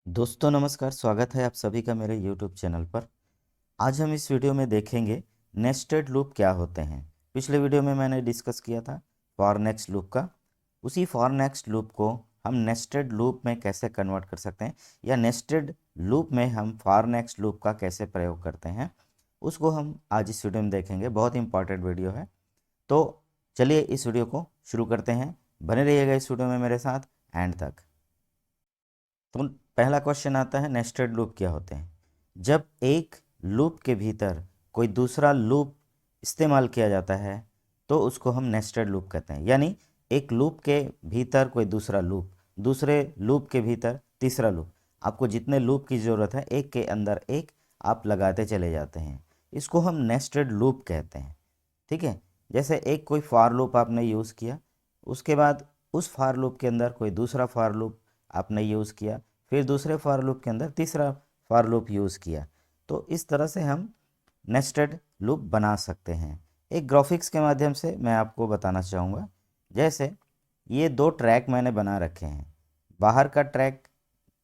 दोस्तों नमस्कार, स्वागत है आप सभी का मेरे YouTube चैनल पर। आज हम इस वीडियो में देखेंगे नेस्टेड लूप क्या होते हैं। पिछले वीडियो में मैंने डिस्कस किया था फॉर नेक्स्ट लूप का। उसी फॉर नेक्स्ट लूप को हम नेस्टेड लूप में कैसे कन्वर्ट कर सकते हैं या नेस्टेड लूप में हम फॉर नेक्स्ट लूप का कैसे प्रयोग करते हैं, उसको हम आज इस वीडियो में देखेंगे। बहुत इंपॉर्टेंट वीडियो है, तो चलिए इस वीडियो को शुरू करते हैं। बने रहिएगा इस वीडियो में मेरे साथ एंड तक। तो पहला क्वेश्चन आता है, नेस्टेड लूप क्या होते हैं। जब एक लूप के भीतर कोई दूसरा लूप इस्तेमाल किया जाता है तो उसको हम नेस्टेड लूप कहते हैं। यानी एक लूप के भीतर कोई दूसरा लूप, दूसरे लूप के भीतर तीसरा लूप, आपको जितने लूप की ज़रूरत है एक के अंदर एक आप लगाते चले जाते हैं, इसको हम नेस्टेड लूप कहते हैं। ठीक है, जैसे एक कोई फॉर लूप आपने यूज़ किया, उसके बाद उस फॉर लूप के अंदर कोई दूसरा फॉर लूप आपने यूज़ किया, फिर दूसरे फॉर लूप के अंदर तीसरा फॉर लूप यूज़ किया, तो इस तरह से हम नेस्टेड लूप बना सकते हैं। एक ग्राफिक्स के माध्यम से मैं आपको बताना चाहूँगा। जैसे ये दो ट्रैक मैंने बना रखे हैं, बाहर का ट्रैक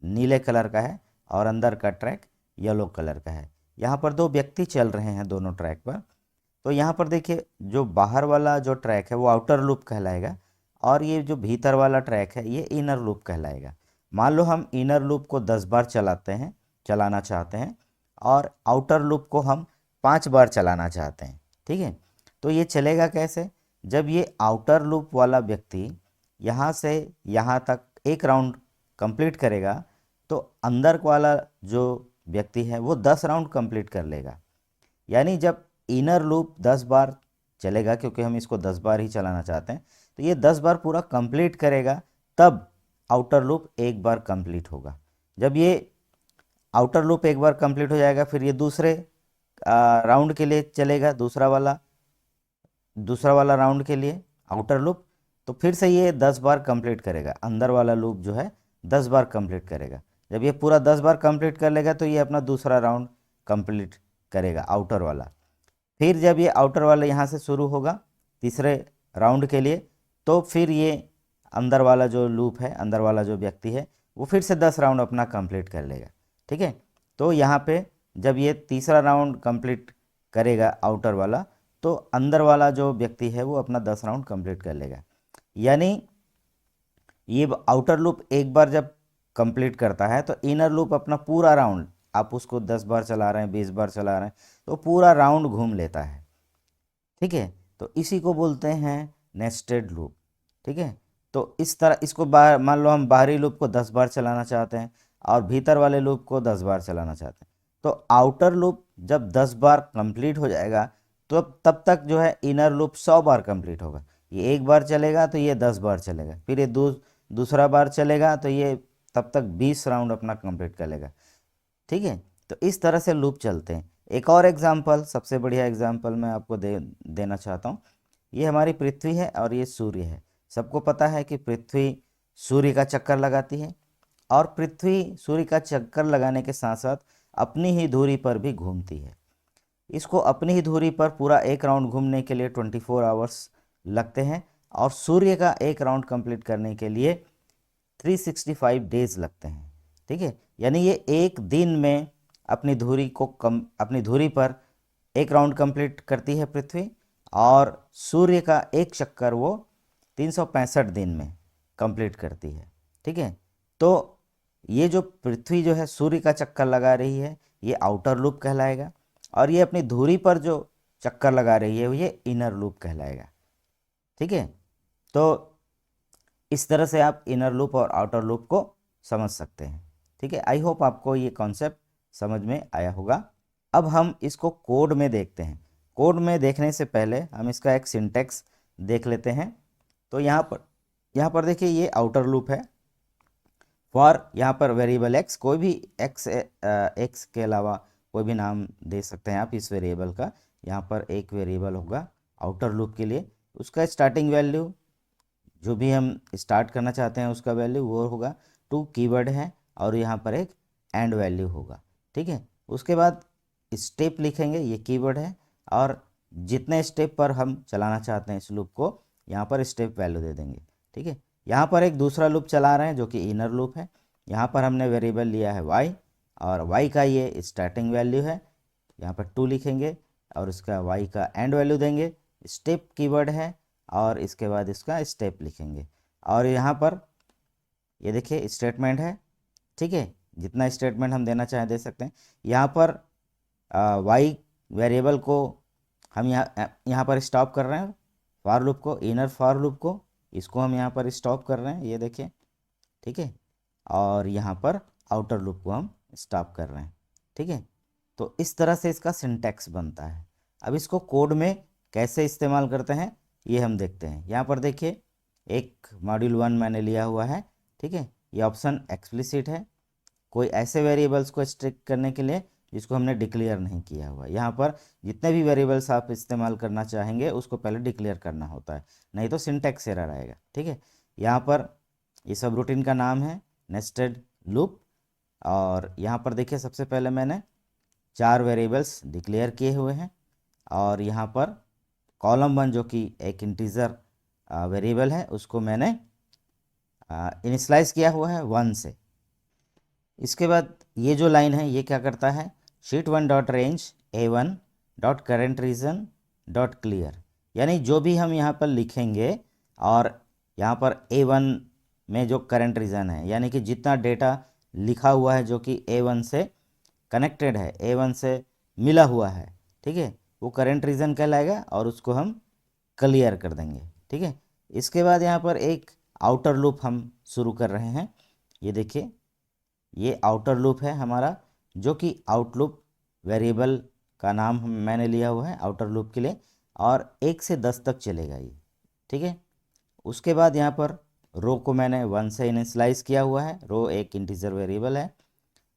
नीले कलर का है और अंदर का ट्रैक येलो कलर का है। यहाँ पर दो व्यक्ति चल रहे हैं दोनों ट्रैक पर। तो यहाँ पर देखिए, जो बाहर वाला जो ट्रैक है वो आउटर लूप कहलाएगा और ये जो भीतर वाला ट्रैक है ये इनर लूप कहलाएगा। मान लो हम इनर लूप को 10 बार चलाना चाहते हैं और आउटर लूप को हम 5 बार चलाना चाहते हैं। ठीक है, तो ये चलेगा कैसे? जब ये आउटर लूप वाला व्यक्ति यहाँ से यहाँ तक एक राउंड कंप्लीट करेगा तो अंदर वाला जो व्यक्ति है वो 10 राउंड कंप्लीट कर लेगा। यानी जब इनर लूप 10 बार चलेगा, क्योंकि हम इसको 10 बार ही चलाना चाहते हैं, तो ये 10 बार पूरा कंप्लीट करेगा, तब आउटर लूप एक बार कंप्लीट होगा। जब ये आउटर लूप एक बार कंप्लीट हो जाएगा फिर ये दूसरे राउंड के लिए चलेगा, दूसरा वाला राउंड के लिए आउटर लूप, तो फिर से ये 10 बार कंप्लीट करेगा। अंदर वाला लूप जो है 10 बार कंप्लीट करेगा। जब ये पूरा 10 बार कंप्लीट कर लेगा तो ये अपना दूसरा राउंड कंप्लीट करेगा आउटर वाला। फिर जब ये आउटर वाला यहाँ से शुरू होगा तीसरे राउंड के लिए, तो फिर ये अंदर वाला जो लूप है, अंदर वाला जो व्यक्ति है, वो फिर से 10 राउंड अपना कंप्लीट कर लेगा। ठीक है, तो यहाँ पे जब ये तीसरा राउंड कंप्लीट करेगा आउटर वाला, तो अंदर वाला जो व्यक्ति है वो अपना 10 राउंड कंप्लीट कर लेगा। यानी ये आउटर लूप एक बार जब कंप्लीट करता है तो इनर लूप अपना पूरा राउंड, आप उसको 10 बार चला रहे हैं, 20 बार चला रहे हैं, तो पूरा राउंड घूम लेता है। ठीक है, तो इसी को बोलते हैं नेस्टेड लूप। ठीक है, तो इस तरह इसको मान लो हम बाहरी लूप को 10 बार चलाना चाहते हैं और भीतर वाले लूप को 10 बार चलाना चाहते हैं, तो आउटर लूप जब 10 बार कंप्लीट हो जाएगा तो तब तक जो है इनर लूप 100 बार कंप्लीट होगा। ये एक बार चलेगा तो ये 10 बार चलेगा, फिर ये दूसरा बार चलेगा तो ये तब तक 20 राउंड अपना कंप्लीट कर लेगा। ठीक है, तो इस तरह से लूप चलते हैं। एक और एग्जाम्पल, सबसे बढ़िया एग्जाम्पल मैं आपको देना चाहता हूँ। ये हमारी पृथ्वी है और ये सूर्य है। सबको पता है कि पृथ्वी सूर्य का चक्कर लगाती है और पृथ्वी सूर्य का चक्कर लगाने के साथ साथ अपनी ही धुरी पर भी घूमती है। इसको अपनी ही धुरी पर पूरा एक राउंड घूमने के लिए 24 आवर्स लगते हैं और सूर्य का एक राउंड कंप्लीट करने के लिए 365 डेज लगते हैं। ठीक है, यानी ये एक दिन में अपनी धुरी पर एक राउंड कंप्लीट करती है पृथ्वी, और सूर्य का एक चक्कर वो 365 दिन में कंप्लीट करती है। ठीक है, तो ये जो पृथ्वी जो है सूर्य का चक्कर लगा रही है ये आउटर लूप कहलाएगा, और ये अपनी धुरी पर जो चक्कर लगा रही है ये इनर लूप कहलाएगा। ठीक है, तो इस तरह से आप इनर लूप और आउटर लूप को समझ सकते हैं। ठीक है, आई होप आपको ये कॉन्सेप्ट समझ में आया होगा। अब हम इसको कोड में देखते हैं। कोड में देखने से पहले हम इसका एक सिंटेक्स देख लेते हैं। तो यहाँ पर देखिए ये आउटर लूप है। फॉर यहाँ पर वेरिएबल एक्स, कोई भी एक्स के अलावा कोई भी नाम दे सकते हैं आप इस वेरिएबल का। यहाँ पर एक वेरिएबल होगा आउटर लूप के लिए, उसका स्टार्टिंग वैल्यू जो भी हम स्टार्ट करना चाहते हैं उसका वैल्यू वो होगा। 2 कीवर्ड है और यहाँ पर एक एंड वैल्यू होगा। ठीक है, उसके बाद स्टेप लिखेंगे, ये कीवर्ड है, और जितने स्टेप पर हम चलाना चाहते हैं इस लूप को यहाँ पर स्टेप वैल्यू दे देंगे। ठीक है, यहाँ पर एक दूसरा लूप चला रहे हैं जो कि इनर लूप है, यहाँ पर हमने वेरिएबल लिया है y, और y का ये स्टार्टिंग वैल्यू है, यहाँ पर 2 लिखेंगे और इसका y का एंड वैल्यू देंगे, स्टेप कीवर्ड है, और इसके बाद इसका स्टेप लिखेंगे। और यहाँ पर ये देखिए स्टेटमेंट है, ठीक है, जितना स्टेटमेंट हम देना चाहें दे सकते हैं। यहाँ पर y वेरिएबल को हम यहाँ पर स्टॉप कर रहे हैं, फॉर लूप को, इनर फॉर लूप को, इसको हम यहाँ पर स्टॉप कर रहे हैं, ये देखिए, ठीक है। और यहाँ पर आउटर लूप को हम स्टॉप कर रहे हैं, ठीक है। तो इस तरह से इसका सिंटैक्स बनता है। अब इसको कोड में कैसे इस्तेमाल करते हैं ये हम देखते हैं। यहाँ पर देखिए एक मॉड्यूल 1 मैंने लिया हुआ है, ठीक है। ये ऑप्शन एक्सप्लिसिट है, कोई ऐसे वेरिएबल्स को स्ट्रिक्ट करने के लिए जिसको हमने डिक्लेयर नहीं किया हुआ। यहाँ पर जितने भी वेरिएबल्स आप इस्तेमाल करना चाहेंगे उसको पहले डिक्लेयर करना होता है, नहीं तो सिंटैक्स एरर आएगा, ठीक है। यहाँ पर ये सब रूटीन का नाम है नेस्टेड लूप, और यहाँ पर देखिए सबसे पहले मैंने 4 वेरिएबल्स डिक्लेयर किए हुए हैं, और यहाँ पर कॉलम 1 जो कि एक इंटीजर वेरिएबल है उसको मैंने इनिशियलाइज किया हुआ है 1 से। इसके बाद ये जो लाइन है ये क्या करता है, sheet 1 dot range A1 dot current region dot clear, यानी जो भी हम यहाँ पर लिखेंगे और यहाँ पर A1 में जो करंट रीजन है, यानी कि जितना डेटा लिखा हुआ है जो कि A1 से कनेक्टेड है, A1 से मिला हुआ है, ठीक है, वो करंट रीजन कहलाएगा और उसको हम क्लियर कर देंगे, ठीक है। इसके बाद यहाँ पर एक आउटर लूप हम शुरू कर रहे हैं। ये देखिए ये आउटर लूप है हमारा, जो कि आउट लूप वेरिएबल का नाम मैंने लिया हुआ है आउटर लूप के लिए, और 1 से 10 तक चलेगा ये, ठीक है। उसके बाद यहाँ पर रो को मैंने 1 से इनिशियलाइज किया हुआ है, रो एक इंटीजर वेरिएबल है।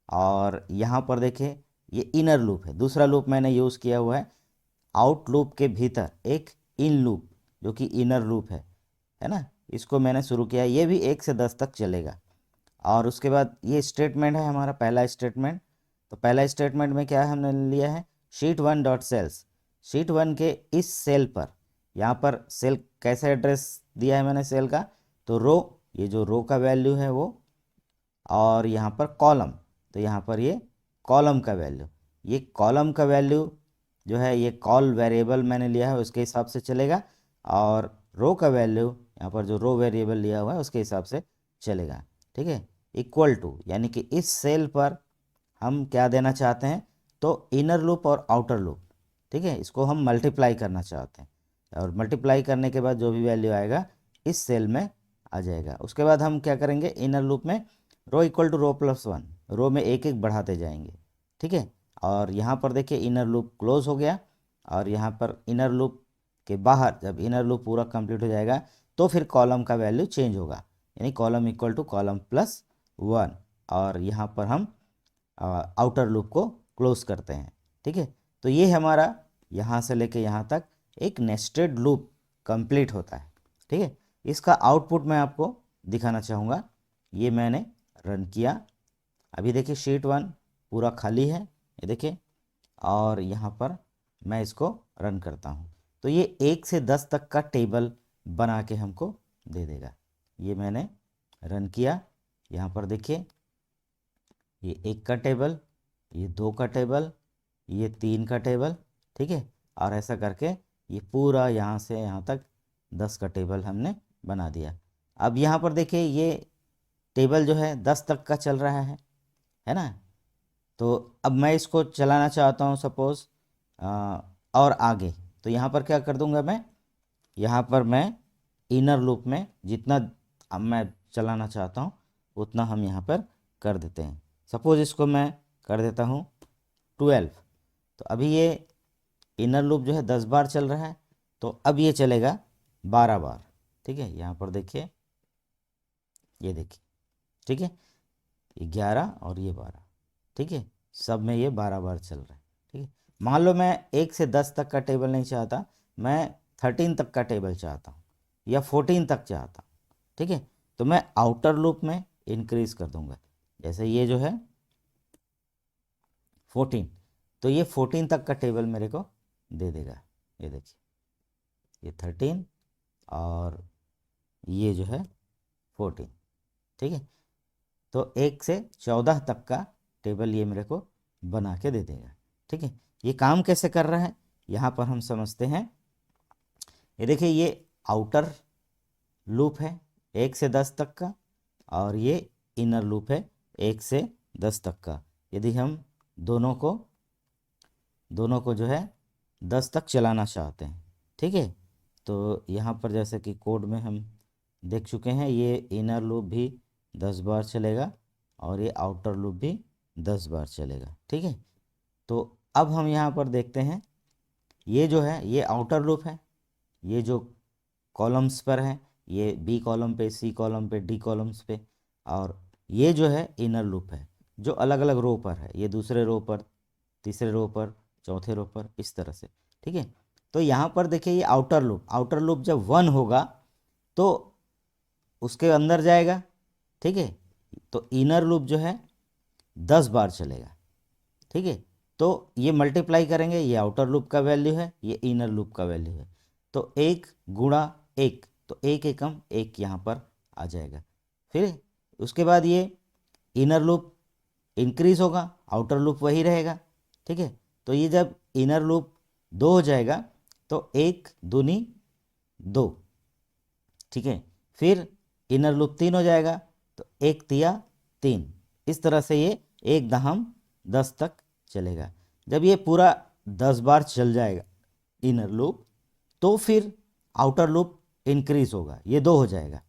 और यहाँ पर देखिए ये इनर लूप है, दूसरा लूप मैंने यूज़ किया हुआ है आउट लूप के भीतर एक इन लूप जो कि इनर लूप है ना, इसको मैंने शुरू किया, ये भी 1 से 10 तक चलेगा। और उसके बाद ये स्टेटमेंट है हमारा पहला स्टेटमेंट। तो पहला स्टेटमेंट में क्या हमने लिया है, शीट 1 डॉट सेल्स, शीट 1 के इस सेल पर, यहाँ पर सेल कैसे एड्रेस दिया है मैंने सेल का, तो रो, ये जो रो का वैल्यू है वो, और यहाँ पर कॉलम, तो यहाँ पर ये कॉलम का वैल्यू, ये कॉलम का वैल्यू जो है ये कॉल वेरिएबल मैंने लिया है उसके हिसाब से चलेगा, और रो का वैल्यू यहाँ पर जो रो वेरिएबल लिया हुआ है उसके हिसाब से चलेगा, ठीक है। इक्वल टू, यानी कि इस सेल पर हम क्या देना चाहते हैं, तो इनर लूप और आउटर लूप, ठीक है, इसको हम मल्टीप्लाई करना चाहते हैं, और मल्टीप्लाई करने के बाद जो भी वैल्यू आएगा इस सेल में आ जाएगा। उसके बाद हम क्या करेंगे, इनर लूप में rho equal to row plus 1, रो में एक एक बढ़ाते जाएंगे, ठीक है। और यहाँ पर देखिए इनर लूप क्लोज हो गया, और यहाँ पर इनर लूप के बाहर जब इनर लूप पूरा कंप्लीट हो जाएगा तो फिर कॉलम का वैल्यू चेंज होगा, यानी column equal to column plus 1, और यहाँ पर हम आउटर लूप को क्लोज करते हैं, ठीक है। तो ये हमारा यहाँ से लेके यहाँ तक एक नेस्टेड लूप कंप्लीट होता है, ठीक है। इसका आउटपुट मैं आपको दिखाना चाहूँगा। ये मैंने रन किया, अभी देखिए शीट 1 पूरा खाली है, ये देखिए, और यहाँ पर मैं इसको रन करता हूँ तो ये 1 से 10 तक का टेबल बना के हमको दे देगा। ये मैंने रन किया, यहाँ पर देखिए ये 1 का टेबल, ये 2 का टेबल, ये 3 का टेबल, ठीक है, और ऐसा करके ये पूरा यहाँ से यहाँ तक 10 का टेबल हमने बना दिया। अब यहाँ पर देखिए ये टेबल जो है 10 तक का चल रहा है ना। तो अब मैं इसको चलाना चाहता हूँ सपोज़ और आगे, तो यहाँ पर क्या कर दूँगा मैं, यहाँ पर मैं इनर लूप में जितना अब मैं चलाना चाहता हूँ उतना हम यहाँ पर कर देते हैं। सपोज़ इसको मैं कर देता हूँ 12, तो अभी ये इनर लूप जो है 10 बार चल रहा है, तो अब ये चलेगा 12 बार, ठीक है। यहाँ पर देखिए, ये देखिए, ठीक है, ये 11 और ये 12, ठीक है, सब में ये 12 बार चल रहा है, ठीक है। मान लो मैं 1 से 10 तक का टेबल नहीं चाहता, मैं 13 तक का टेबल चाहता हूँ या 14 तक चाहता हूँ, ठीक है, तो मैं आउटर लूप में इंक्रीज कर दूंगा। जैसे ये जो है 14, तो ये 14 तक का टेबल मेरे को दे देगा। ये देखिए ये 13 और ये जो है 14, ठीक है। तो 1 से 14 तक का टेबल ये मेरे को बना के दे देगा। ठीक है, ये काम कैसे कर रहा है यहाँ पर हम समझते हैं। ये देखिए, ये आउटर लूप है 1 से 10 तक का, और ये इनर लूप है 1 से 10 तक का। यदि हम दोनों को जो है 10 तक चलाना चाहते हैं, ठीक है, तो यहाँ पर जैसे कि कोड में हम देख चुके हैं, ये इनर लूप भी 10 बार चलेगा और ये आउटर लूप भी 10 बार चलेगा। ठीक है, तो अब हम यहाँ पर देखते हैं, ये जो है ये आउटर लूप है, ये जो कॉलम्स पर है, ये बी कॉलम पे, सी कॉलम पे, डी कॉलम्स पे, और ये जो है इनर लूप है जो अलग अलग रो पर है, ये दूसरे रो पर, तीसरे रो पर, चौथे रो पर, इस तरह से। ठीक है, तो यहाँ पर देखिए ये आउटर लूप जब 1 होगा तो उसके अंदर जाएगा। ठीक है, तो इनर लूप जो है 10 बार चलेगा। ठीक है, तो ये मल्टीप्लाई करेंगे, ये आउटर लूप का वैल्यू है, ये इनर लूप का वैल्यू है, तो 1 गुणा 1, तो 1 एकम 1 यहाँ पर आ जाएगा। फिर उसके बाद ये इनर लूप इंक्रीज होगा, आउटर लूप वही रहेगा। ठीक है, तो ये जब इनर लूप 2 हो जाएगा तो 1 दूनी 2। ठीक है, फिर इनर लूप 3 हो जाएगा तो 1 तिया 3। इस तरह से ये 1 दहम 10 तक चलेगा। जब ये पूरा 10 बार चल जाएगा इनर लूप, तो फिर आउटर लूप इंक्रीज होगा, ये 2 हो जाएगा।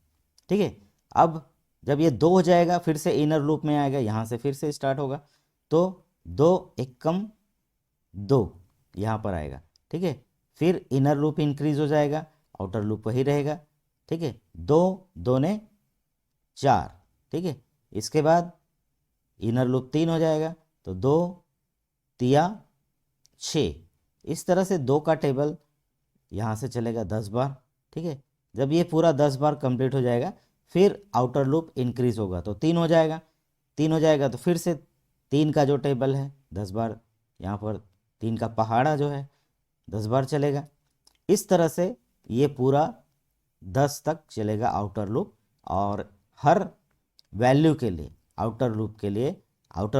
ठीक है, अब जब ये 2 हो जाएगा फिर से इनर लूप में आएगा, यहाँ से फिर से स्टार्ट होगा, तो 2 एकम 2 यहाँ पर आएगा। ठीक है, फिर इनर लूप इंक्रीज हो जाएगा, आउटर लूप वही रहेगा। ठीक है, 2 दूने 4। ठीक है, इसके बाद इनर लूप 3 हो जाएगा, तो 2 तिया 6। इस तरह से 2 का टेबल यहाँ से चलेगा 10 बार। ठीक है, जब ये पूरा 10 बार कंप्लीट हो जाएगा फिर आउटर लूप इंक्रीज होगा, तो 3 हो जाएगा। 3 हो जाएगा तो फिर से 3 का जो टेबल है 10 बार, यहाँ पर 3 का पहाड़ा जो है 10 बार चलेगा। इस तरह से ये पूरा 10 तक चलेगा आउटर लूप, और हर वैल्यू के लिए आउटर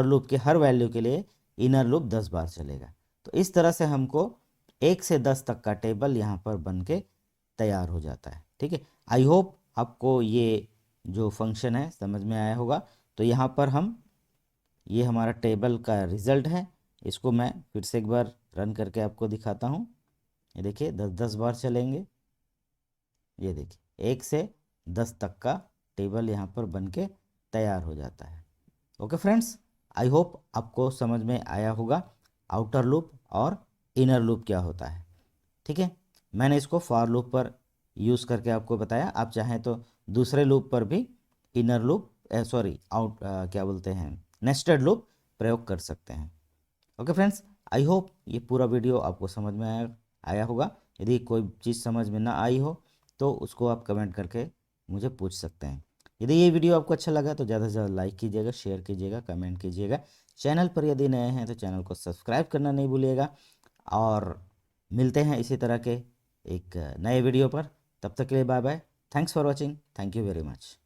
लूप के हर वैल्यू के लिए इनर लूप 10 बार चलेगा। तो इस तरह से हमको 1 से 10 तक का टेबल यहाँ पर बन के तैयार हो जाता है। ठीक है, आई होप आपको ये जो फंक्शन है समझ में आया होगा। तो यहाँ पर ये हमारा टेबल का रिज़ल्ट है, इसको मैं फिर से एक बार रन करके आपको दिखाता हूँ। ये देखिए 10 बार चलेंगे, ये देखिए 1 से 10 तक का टेबल यहाँ पर बन के तैयार हो जाता है। ओके फ्रेंड्स, आई होप आपको समझ में आया होगा आउटर लूप और इनर लूप क्या होता है। ठीक है, मैंने इसको फॉर लूप पर यूज़ करके आपको बताया। आप चाहें तो दूसरे लूप पर भी इनर लूप क्या बोलते हैं, नेस्टेड लूप प्रयोग कर सकते हैं। ओके फ्रेंड्स, आई होप ये पूरा वीडियो आपको समझ में आया होगा। यदि कोई चीज़ समझ में ना आई हो तो उसको आप कमेंट करके मुझे पूछ सकते हैं। यदि ये वीडियो आपको अच्छा लगा तो ज़्यादा से ज़्यादा लाइक कीजिएगा, शेयर कीजिएगा, कमेंट कीजिएगा। चैनल पर यदि नए हैं तो चैनल को सब्सक्राइब करना नहीं भूलिएगा, और मिलते हैं इसी तरह के एक नए वीडियो पर। तब तक के लिए bye bye. Thanks for watching. Thank you very much.